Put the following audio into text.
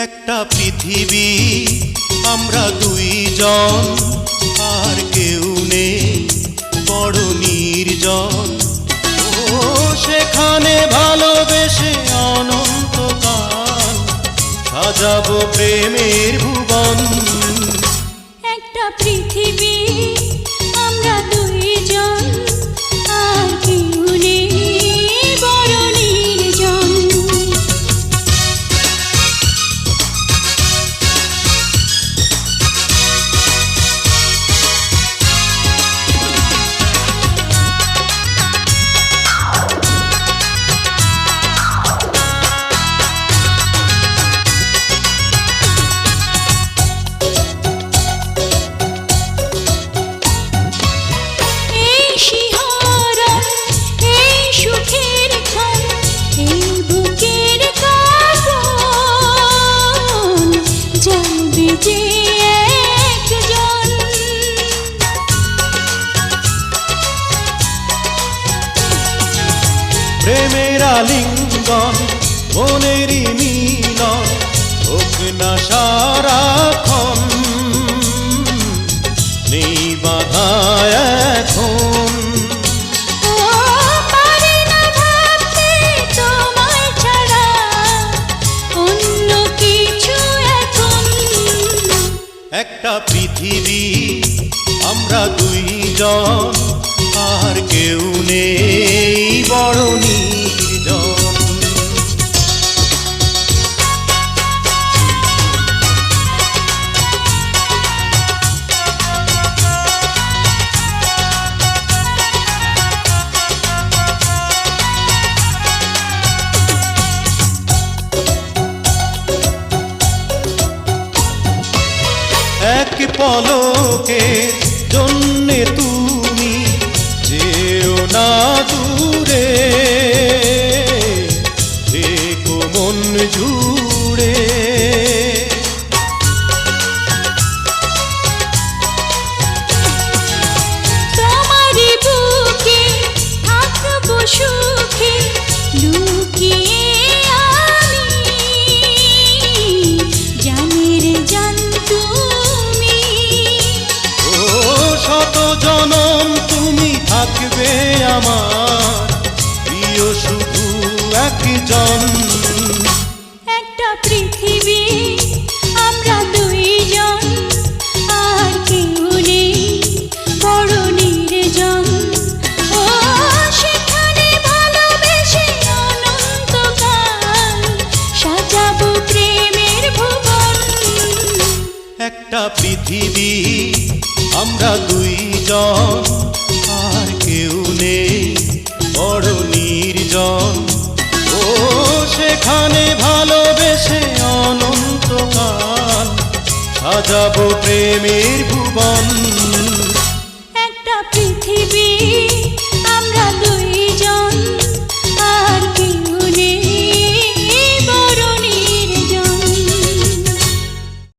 একটা পৃথিবী আমরা দুইজন, আর কেউ নেই বড় নির্জন। ও সেখানে ভালোবেসে অনন্তকাল সাজাবো প্রেমের ভুবন। একটা পৃথিবী আমরা দুইজন, আর কেউ নেই বড় নির্জন। প্রেমের আলিঙ্গন মনেরই মিলন হোক না সারাক্ষণ, নেই বাধা এখন। একটা পৃথিবী আমরা দুইজন, আর কেউ নেই বড় নির্জন। এক পলকের জন্যে তুমি যেও না দূরে, থেকো মন জুড়ে। তোমারই বুকে থাকবো সুখে লুকিয়ে আমি, জানের জান তুমি। ও শত জনম তুমি থাকবে আমার প্রিয় শুধু একজন। একটা পৃথিবী আমরা দুইজন, আর কেউ নেই বড় নির্জন। ও সেখানে ভালোবেসে অনন্তকাল সাজাবো প্রেমের ভুবন। একটা পৃথিবী আমরা দুইজন, আর কেউ নেই বড় নির্জন। ও সেখানে ভালোবেসে অনন্তকাল সাজাবো প্রেমের ভুবন।